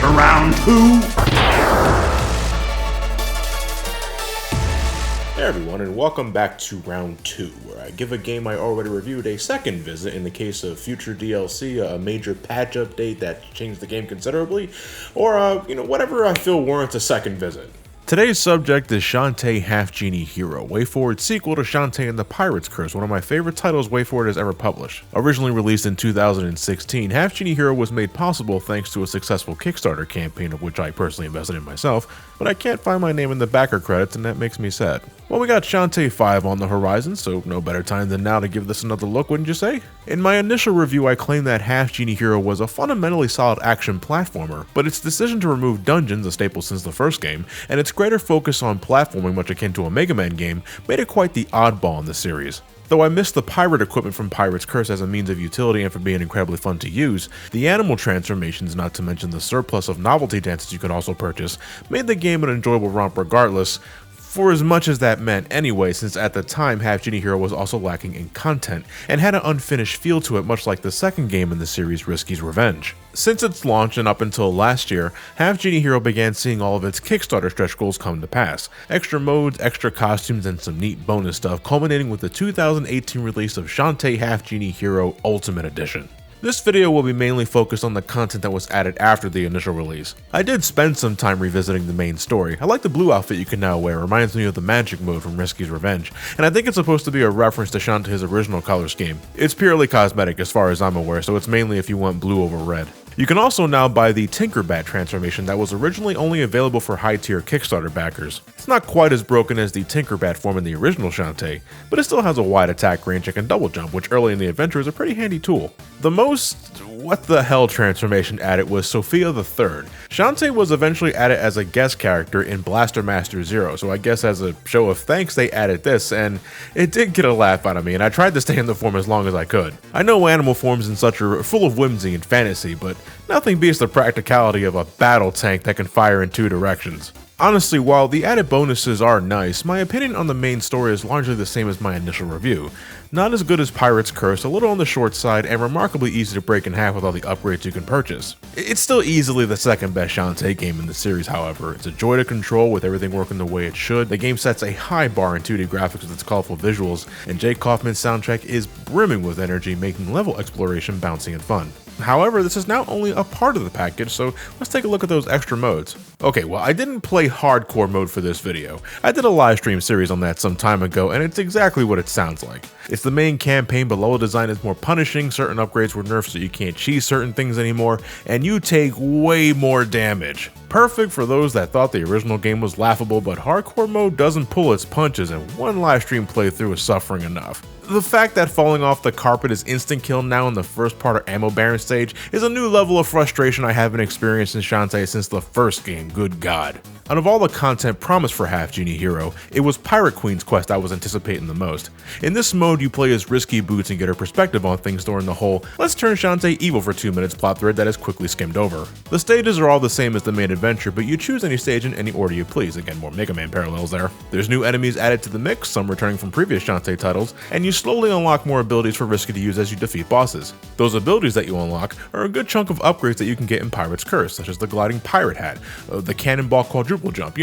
to round two? Hey everyone, and welcome back to round 2, where I give a game I already reviewed a second visit in the case of future DLC, a major patch update that changed the game considerably, or whatever I feel warrants a second visit. Today's subject is Shantae Half-Genie Hero, WayForward's sequel to Shantae and the Pirate's Curse, one of my favorite titles WayForward has ever published. Originally released in 2016, Half-Genie Hero was made possible thanks to a successful Kickstarter campaign of which I personally invested in myself, but I can't find my name in the backer credits and that makes me sad. Well, we got Shantae 5 on the horizon, so no better time than now to give this another look, wouldn't you say? In my initial review, I claimed that Half-Genie Hero was a fundamentally solid action platformer, but its decision to remove dungeons, a staple since the first game, and its greater focus on platforming much akin to a Mega Man game, made it quite the oddball in the series. Though I missed the pirate equipment from Pirate's Curse as a means of utility and for being incredibly fun to use, the animal transformations, not to mention the surplus of novelty dances you could also purchase, made the game an enjoyable romp regardless, for as much as that meant anyway, since at the time Half-Genie Hero was also lacking in content, and had an unfinished feel to it much like the second game in the series, Risky's Revenge. Since its launch and up until last year, Half-Genie Hero began seeing all of its Kickstarter stretch goals come to pass. Extra modes, extra costumes, and some neat bonus stuff, culminating with the 2018 release of Shantae Half-Genie Hero Ultimate Edition. This video will be mainly focused on the content that was added after the initial release. I did spend some time revisiting the main story. I like the blue outfit you can now wear, it reminds me of the magic mode from Risky's Revenge, and I think it's supposed to be a reference to Shantae's original color scheme. It's purely cosmetic as far as I'm aware, so it's mainly if you want blue over red. You can also now buy the Tinkerbat transformation that was originally only available for high-tier Kickstarter backers. It's not quite as broken as the Tinkerbat form in the original Shantae, but it still has a wide attack range and can double jump, which early in the adventure is a pretty handy tool. The most what the hell transformation added was Sophia the Third. Shantae was eventually added as a guest character in Blaster Master Zero, so I guess as a show of thanks they added this, and it did get a laugh out of me, and I tried to stay in the form as long as I could. I know animal forms and such are full of whimsy and fantasy, but nothing beats the practicality of a battle tank that can fire in two directions. Honestly, while the added bonuses are nice, my opinion on the main story is largely the same as my initial review. Not as good as Pirate's Curse, a little on the short side, and remarkably easy to break in half with all the upgrades you can purchase. It's still easily the second best Shantae game in the series, however. It's a joy to control with everything working the way it should. The game sets a high bar in 2D graphics with its colorful visuals, and Jake Kaufman's soundtrack is brimming with energy, making level exploration bouncy and fun. However, this is now only a part of the package, so let's take a look at those extra modes. Okay, well, I didn't play hardcore mode for this video. I did a live stream series on that some time ago, and it's exactly what it sounds like. It's the main campaign, but level design is more punishing, certain upgrades were nerfed so you can't cheese certain things anymore, and you take way more damage. Perfect for those that thought the original game was laughable, but hardcore mode doesn't pull its punches, and one live stream playthrough is suffering enough. The fact that falling off the carpet is instant kill now in the first part of Ammo Baron stage is a new level of frustration I haven't experienced in Shantae since the first game, good god. Out of all the content promised for Half-Genie Hero, it was Pirate Queen's quest I was anticipating the most. In this mode, you play as Risky Boots and get her perspective on things during the whole "let's turn Shantae evil for 2 minutes" plot thread that is quickly skimmed over. The stages are all the same as the main adventure, but you choose any stage in any order you please. Again, more Mega Man parallels there. There's new enemies added to the mix, some returning from previous Shantae titles, and you slowly unlock more abilities for Risky to use as you defeat bosses. Those abilities that you unlock are a good chunk of upgrades that you can get in Pirate's Curse, such as the gliding pirate hat, the cannonball quadruple jump,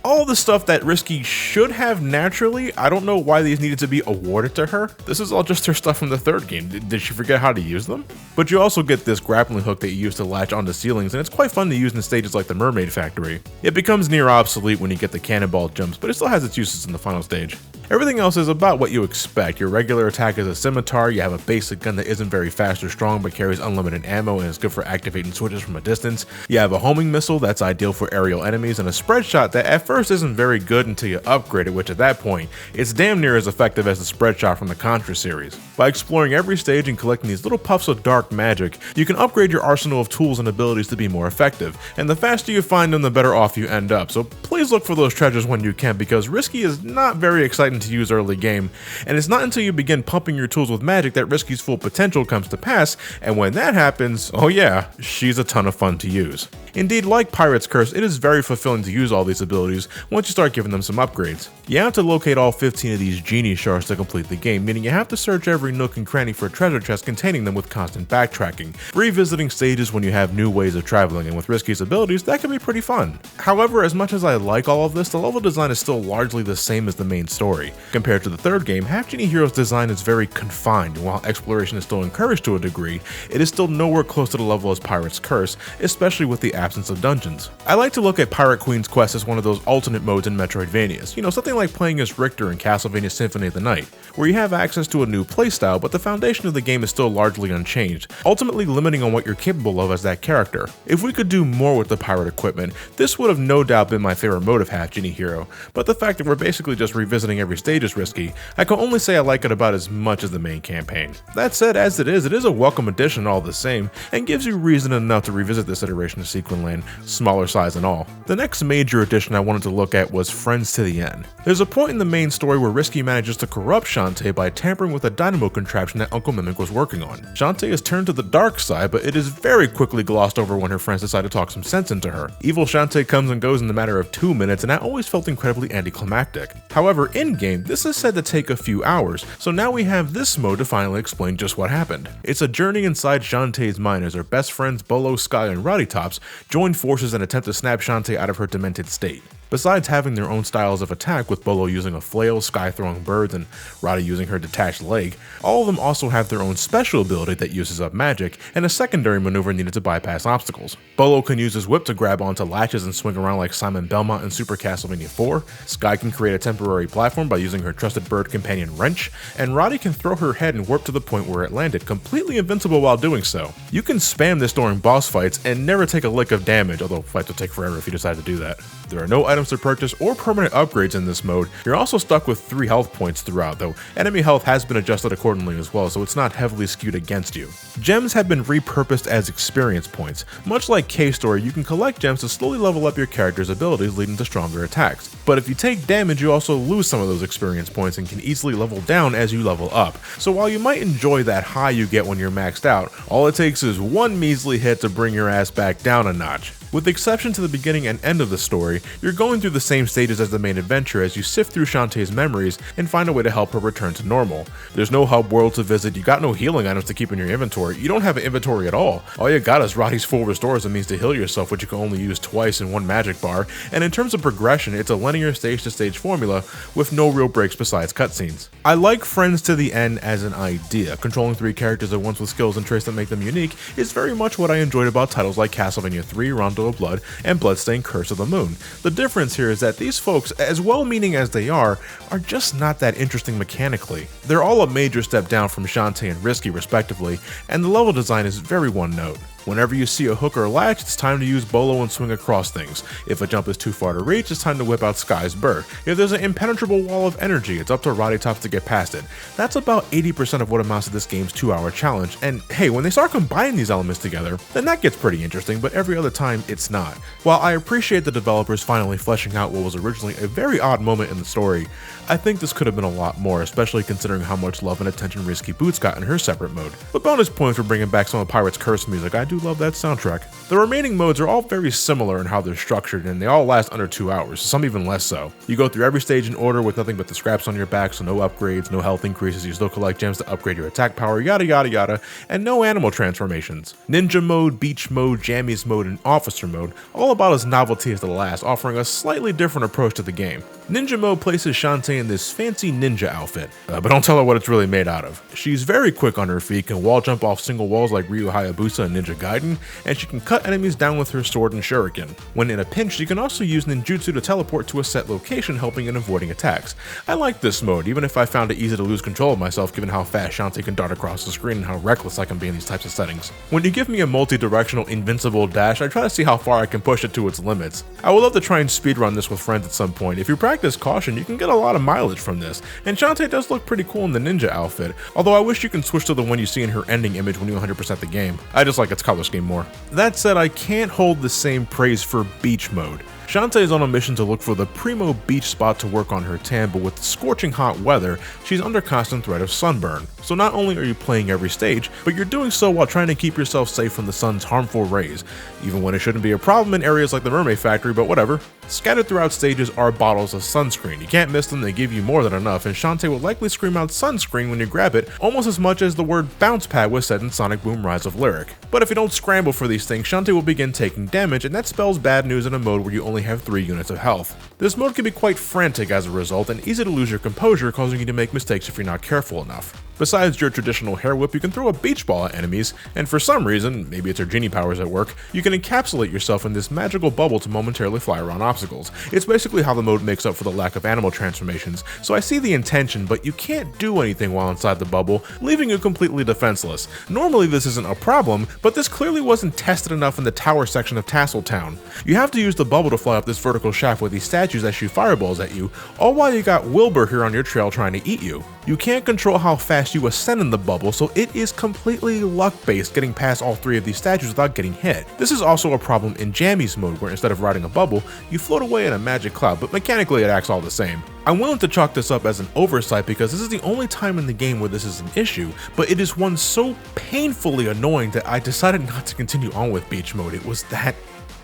all the stuff that Risky should have naturally. I don't know why these needed to be awarded to her. This is all just her stuff from the third game. Did she forget how to use them? But you also get this grappling hook that you use to latch onto ceilings, and it's quite fun to use in stages like the Mermaid Factory. It becomes near obsolete when you get the cannonball jumps, but it still has its uses in the final stage. Everything else is about what you expect. Your regular attack is a scimitar, you have a basic gun that isn't very fast or strong but carries unlimited ammo and is good for activating switches from a distance. You have a homing missile that's ideal for aerial enemies, and a spread shot that at first isn't very good until you upgrade it, which at that point, it's damn near as effective as the spread shot from the Contra series. By exploring every stage and collecting these little puffs of dark magic, you can upgrade your arsenal of tools and abilities to be more effective, and the faster you find them, the better off you end up, so please look for those treasures when you can, because Risky is not very exciting to use early game, and it's not until you begin pumping your tools with magic that Risky's full potential comes to pass, and when that happens, oh yeah, she's a ton of fun to use. Indeed, like Pirate's Curse, it is very fulfilling to use all these abilities, use once you start giving them some upgrades. You have to locate all 15 of these genie shards to complete the game, meaning you have to search every nook and cranny for treasure chests containing them with constant backtracking, revisiting stages when you have new ways of traveling, and with Risky's abilities, that can be pretty fun. However, as much as I like all of this, the level design is still largely the same as the main story. Compared to the third game, Half-Genie Hero's design is very confined, and while exploration is still encouraged to a degree, it is still nowhere close to the level as Pirate's Curse, especially with the absence of dungeons. I like to look at Pirate Queen's Quest as one of those alternate modes in Metroidvanias, something like playing as Richter in Castlevania Symphony of the Night, where you have access to a new playstyle, but the foundation of the game is still largely unchanged, ultimately limiting on what you're capable of as that character. If we could do more with the pirate equipment, this would have no doubt been my favorite mode of Half-Genie Hero, but the fact that we're basically just revisiting every stage is risky. I can only say I like it about as much as the main campaign. That said, as it is a welcome addition all the same, and gives you reason enough to revisit this iteration of Sequin Land, smaller size and all. The next major addition I wanted to look at was Friends to the End. There's a point in the main story where Risky manages to corrupt Shantae by tampering with a dynamo contraption that Uncle Mimic was working on. Shantae is turned to the dark side, but it is very quickly glossed over when her friends decide to talk some sense into her. Evil Shantae comes and goes in the matter of 2 minutes, and that always felt incredibly anticlimactic. However, in-game, this is said to take a few hours, so now we have this mode to finally explain just what happened. It's a journey inside Shantae's mind as her best friends Bolo, Sky, and Roddy Tops join forces and attempt to snap Shantae out of her demented state. Besides having their own styles of attack, with Bolo using a flail, Sky throwing birds, and Roddy using her detached leg, all of them also have their own special ability that uses up magic, and a secondary maneuver needed to bypass obstacles. Bolo can use his whip to grab onto latches and swing around like Simon Belmont in Super Castlevania 4, Sky can create a temporary platform by using her trusted bird companion Wrench, and Roddy can throw her head and warp to the point where it landed, completely invincible while doing so. You can spam this during boss fights and never take a lick of damage, although fights will take forever if you decide to do that. There are no items to purchase or permanent upgrades in this mode. You're also stuck with 3 health points throughout, though enemy health has been adjusted accordingly as well, so it's not heavily skewed against you. Gems have been repurposed as experience points. Much like K-Story, you can collect gems to slowly level up your character's abilities, leading to stronger attacks. But if you take damage, you also lose some of those experience points and can easily level down as you level up. So while you might enjoy that high you get when you're maxed out, all it takes is one measly hit to bring your ass back down a notch. With the exception to the beginning and end of the story, you're going through the same stages as the main adventure as you sift through Shantae's memories and find a way to help her return to normal. There's no hub world to visit, you got no healing items to keep in your inventory, you don't have an inventory at all you got is Roddy's full restore as a means to heal yourself, which you can only use twice in one magic bar, and in terms of progression, it's a linear stage-to-stage formula with no real breaks besides cutscenes. I like Friends to the End as an idea. Controlling 3 characters at once with skills and traits that make them unique is very much what I enjoyed about titles like Castlevania 3, Rondo of Blood, and Bloodstained Curse of the Moon. The difference here is that these folks, as well-meaning as they are just not that interesting mechanically. They're all a major step down from Shantae and Risky respectively, and the level design is very one-note. Whenever you see a hook or latch, it's time to use Bolo and swing across things. If a jump is too far to reach, it's time to whip out Sky's bird. If there's an impenetrable wall of energy, it's up to Roddy Tops to get past it. That's about 80% of what amounts to this game's 2-hour challenge, and hey, when they start combining these elements together, then that gets pretty interesting, but every other time, it's not. While I appreciate the developers finally fleshing out what was originally a very odd moment in the story, I think this could have been a lot more, especially considering how much love and attention Risky Boots got in her separate mode. But bonus points for bringing back some of Pirate's Curse music, I do love that soundtrack. The remaining modes are all very similar in how they're structured, and they all last under 2 hours, some even less so. You go through every stage in order with nothing but the scraps on your back, so no upgrades, no health increases, you still collect gems to upgrade your attack power, yada yada yada, and no animal transformations. Ninja mode, beach mode, jammies mode, and officer mode, all about as novelty as the last, offering a slightly different approach to the game. Ninja mode places Shantae in this fancy ninja outfit, but don't tell her what it's really made out of. She's very quick on her feet, can wall jump off single walls like Ryu Hayabusa and Ninja Gaiden, and she can cut enemies down with her sword and shuriken. When in a pinch, she can also use ninjutsu to teleport to a set location, helping in avoiding attacks. I like this mode, even if I found it easy to lose control of myself given how fast Shantae can dart across the screen and how reckless I can be in these types of settings. When you give me a multi-directional invincible dash, I try to see how far I can push it to its limits. I would love to try and speedrun this with friends at some point. If you practice caution, you can get a lot of mileage from this, and Shantae does look pretty cool in the ninja outfit, although I wish you can switch to the one you see in her ending image when you 100% the game. I just like its color scheme more. That said, I can't hold the same praise for beach mode. Shantae is on a mission to look for the primo beach spot to work on her tan, but with the scorching hot weather, she's under constant threat of sunburn. So not only are you playing every stage, but you're doing so while trying to keep yourself safe from the sun's harmful rays, even when it shouldn't be a problem in areas like the Mermaid Factory, but whatever. Scattered throughout stages are bottles of sunscreen. You can't miss them, they give you more than enough, and Shantae will likely scream out sunscreen when you grab it, almost as much as the word bounce pad was said in Sonic Boom Rise of Lyric. But if you don't scramble for these things, Shantae will begin taking damage, and that spells bad news in a mode where you only have 3 units of health. This mode can be quite frantic as a result, and easy to lose your composure, causing you to make mistakes if you're not careful enough. Besides your traditional hair whip, you can throw a beach ball at enemies, and for some reason, maybe it's her genie powers at work, you can encapsulate yourself in this magical bubble to momentarily fly around obstacles. It's basically how the mode makes up for the lack of animal transformations, so I see the intention, but you can't do anything while inside the bubble, leaving you completely defenseless. Normally this isn't a problem, but this clearly wasn't tested enough in the tower section of Tasseltown. You have to use the bubble to fly up this vertical shaft with these statues that shoot fireballs at you, all while you got Wilbur here on your trail trying to eat you. You can't control how fast you ascend in the bubble, so it is completely luck-based getting past all 3 of these statues without getting hit. This is also a problem in Jammy's mode, where instead of riding a bubble, you float away in a magic cloud, but mechanically it acts all the same. I'm willing to chalk this up as an oversight because this is the only time in the game where this is an issue, but it is one so painfully annoying that I decided not to continue on with beach mode. It was that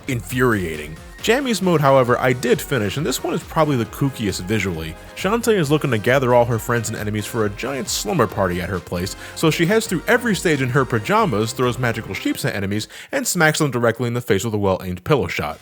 infuriating. Jammy's mode, however, I did finish, and this one is probably the kookiest visually. Shantae is looking to gather all her friends and enemies for a giant slumber party at her place, so she heads through every stage in her pajamas, throws magical sheeps at enemies, and smacks them directly in the face with a well-aimed pillow shot.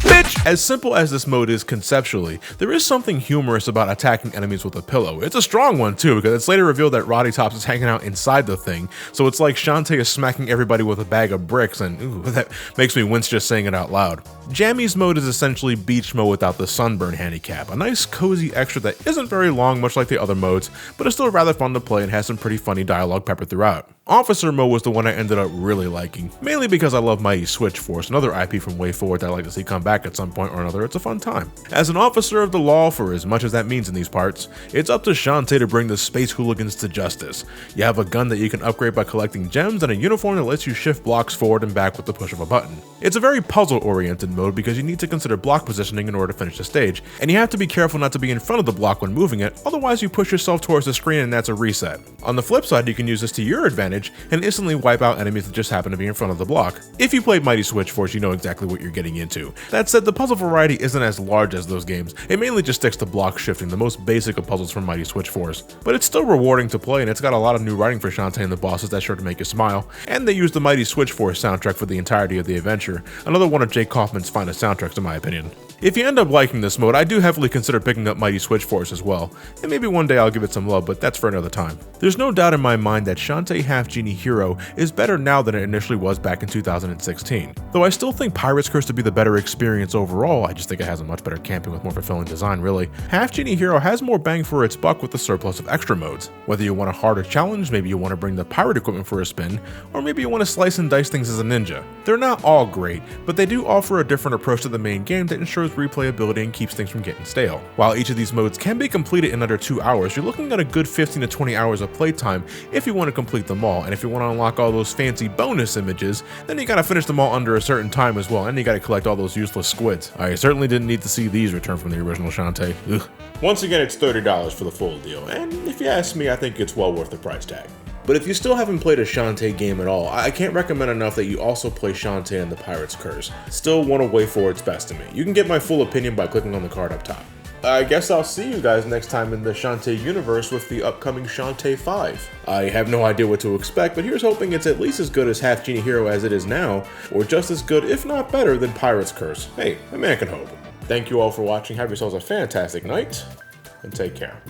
Bitch! As simple as this mode is conceptually, there is something humorous about attacking enemies with a pillow. It's a strong one too, because it's later revealed that Roddy Tops is hanging out inside the thing, so it's like Shantae is smacking everybody with a bag of bricks, and ooh, that makes me wince just saying it out loud. Jammy's mode is essentially beach mode without the sunburn handicap, a nice cozy extra that isn't very long, much like the other modes, but is still rather fun to play and has some pretty funny dialogue peppered throughout. Officer mode was the one I ended up really liking, mainly because I love Mighty Switch Force, another IP from Way Forward that I'd like to see come back at some point or another. It's a fun time. As an officer of the law, for as much as that means in these parts, it's up to Shantae to bring the space hooligans to justice. You have a gun that you can upgrade by collecting gems and a uniform that lets you shift blocks forward and back with the push of a button. It's a very puzzle-oriented mode because you need to consider block positioning in order to finish the stage, and you have to be careful not to be in front of the block when moving it, otherwise you push yourself towards the screen and that's a reset. On the flip side, you can use this to your advantage and instantly wipe out enemies that just happen to be in front of the block. If you played Mighty Switch Force, you know exactly what you're getting into. That said, the puzzle variety isn't as large as those games. It mainly just sticks to block shifting, the most basic of puzzles from Mighty Switch Force. But it's still rewarding to play, and it's got a lot of new writing for Shantae and the bosses that's sure to make you smile. And they use the Mighty Switch Force soundtrack for the entirety of the adventure, another one of Jake Kaufman's finest soundtracks in my opinion. If you end up liking this mode, I do heavily consider picking up Mighty Switch Force as well, and maybe one day I'll give it some love, but that's for another time. There's no doubt in my mind that Shantae Half-Genie Hero is better now than it initially was back in 2016. Though I still think Pirate's Curse to be the better experience overall, I just think it has a much better camping with more fulfilling design really. Half-Genie Hero has more bang for its buck with the surplus of extra modes. Whether you want a harder challenge, maybe you want to bring the pirate equipment for a spin, or maybe you want to slice and dice things as a ninja. They're not all great, but they do offer a different approach to the main game that ensures replayability and keeps things from getting stale. While each of these modes can be completed in under 2 hours, you're looking at a good 15 to 20 hours of playtime if you want to complete them all, and if you want to unlock all those fancy bonus images, then you gotta finish them all under a certain time as well, and you gotta collect all those useless squids. I certainly didn't need to see these return from the original Shantae. Ugh. Once again, it's $30 for the full deal, and if you ask me, I think it's well worth the price tag. But if you still haven't played a Shantae game at all, I can't recommend enough that you also play Shantae and the Pirate's Curse. Still one of Way Forward's best to me. You can get my full opinion by clicking on the card up top. I guess I'll see you guys next time in the Shantae universe with the upcoming Shantae 5. I have no idea what to expect, but here's hoping it's at least as good as Half-Genie Hero as it is now, or just as good, if not better, than Pirate's Curse. Hey, a man can hope. Thank you all for watching, have yourselves a fantastic night, and take care.